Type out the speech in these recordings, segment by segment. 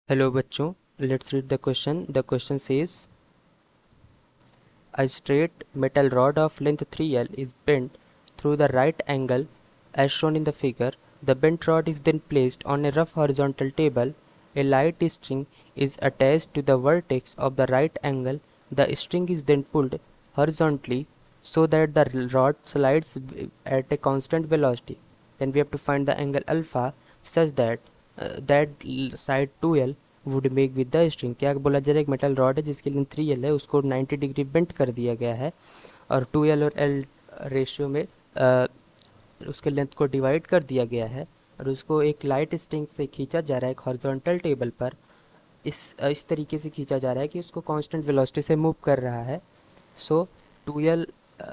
Hello बच्चों, let's read the question. The question says a straight metal rod of length 3L is bent through the right angle as shown in the figure. The bent rod is then placed on a rough horizontal table. A light string is attached to the vertex of the right angle. The string is then pulled horizontally so that the rod slides at a constant velocity. Then we have to find the angle alpha such that side 2L would make with the string. क्या बोला जा रहा है, एक metal rod है जिसकी length 3L है, उसको 90 डिग्री बेंट कर दिया गया है और 2L और L रेशियो में उसके लेंथ को डिवाइड कर दिया गया है और उसको एक लाइट स्ट्रिंग से खींचा जा रहा है एक हॉरिजॉन्टल टेबल पर। इस तरीके से खींचा जा रहा है कि उसको कांस्टेंट वेलोसिटी से मूव कर रहा है। सो 2L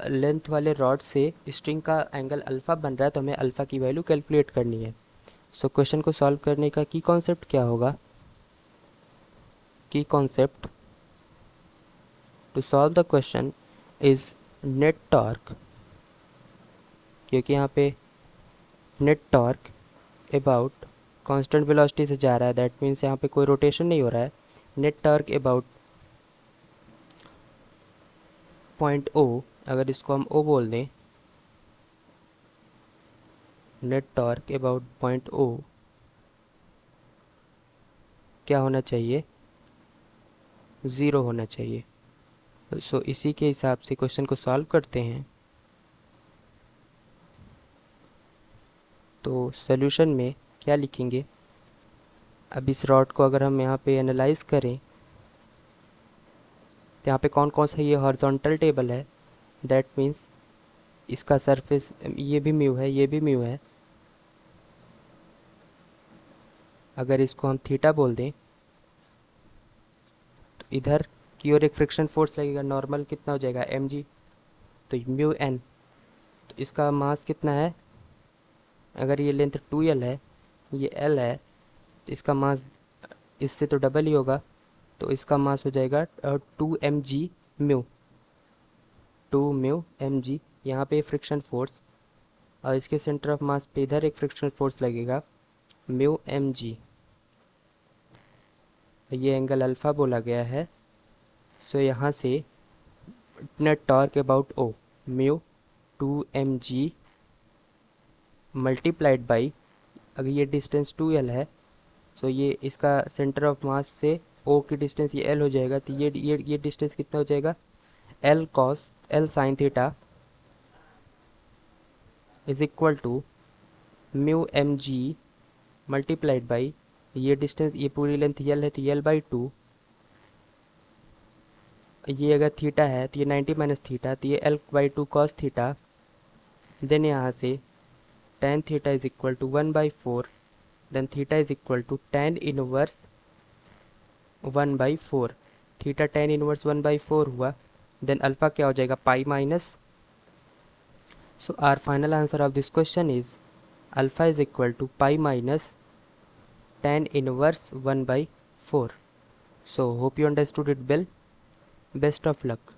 लेंथ वाले रॉड से स्ट्रिंग का एंगल अल्फ़ा बन रहा है, तो हमें अल्फ़ा की वैल्यू कैलकुलेट करनी है। सो क्वेश्चन को सॉल्व करने का की कॉन्सेप्ट क्या होगा? Key concept to solve the question is net torque, क्योंकि यहाँ पे net torque about constant velocity से जा रहा है, that means यहाँ पे कोई रोटेशन नहीं हो रहा है। net torque about point O, अगर इसको हम O बोल दें, net torque about point O क्या होना चाहिए? 0 होना चाहिए। सो इसी के हिसाब से क्वेश्चन को सॉल्व करते हैं। तो सॉल्यूशन में क्या लिखेंगे? अब इस रॉड को अगर हम यहाँ पे एनालाइज करें तो यहाँ पे कौन कौन सा ये हॉरिजॉन्टल टेबल है, दैट मीन्स इसका सरफेस ये भी म्यू है, ये भी म्यू है। अगर इसको हम थीटा बोल दें तो इधर की ओर एक फ्रिक्शन फोर्स लगेगा, नॉर्मल कितना हो जाएगा mg, तो म्यू एन। तो इसका मास कितना है? अगर ये लेंथ 2L है, ये L है, तो इसका मास इससे तो डबल ही होगा, तो इसका मास हो जाएगा 2mg म्यू, 2 म्यू mg। यहाँ पे फ्रिक्शन फोर्स और इसके सेंटर ऑफ मास पे इधर एक फ्रिक्शन फोर्स लगेगा म्यू mg। ये एंगल अल्फ़ा बोला गया है। सो यहाँ से net torque about O mu 2mg multiplied by, अगर ये डिस्टेंस 2L है, सो ये इसका सेंटर ऑफ मास से O की डिस्टेंस ये L हो जाएगा, तो ये डिस्टेंस कितना हो जाएगा? L cos L sin theta is equal to mu mg multiplied by, ये डिस्टेंस, ये पूरी लेंथ L है तो L/2, ये अगर थीटा है तो ये 90 माइनस थीटा, तो ये L/2 cos थीटा। देन यहाँ से tan theta is equal to 1/4, then theta is equal to tan inverse 1/4। Theta tan inverse 1/4 हुआ, देन अल्फा क्या हो जाएगा? Pi minus. So our final answer of this question is alpha is equal to pi minus tan inverse 1/4. So hope you understood it well. Best of luck.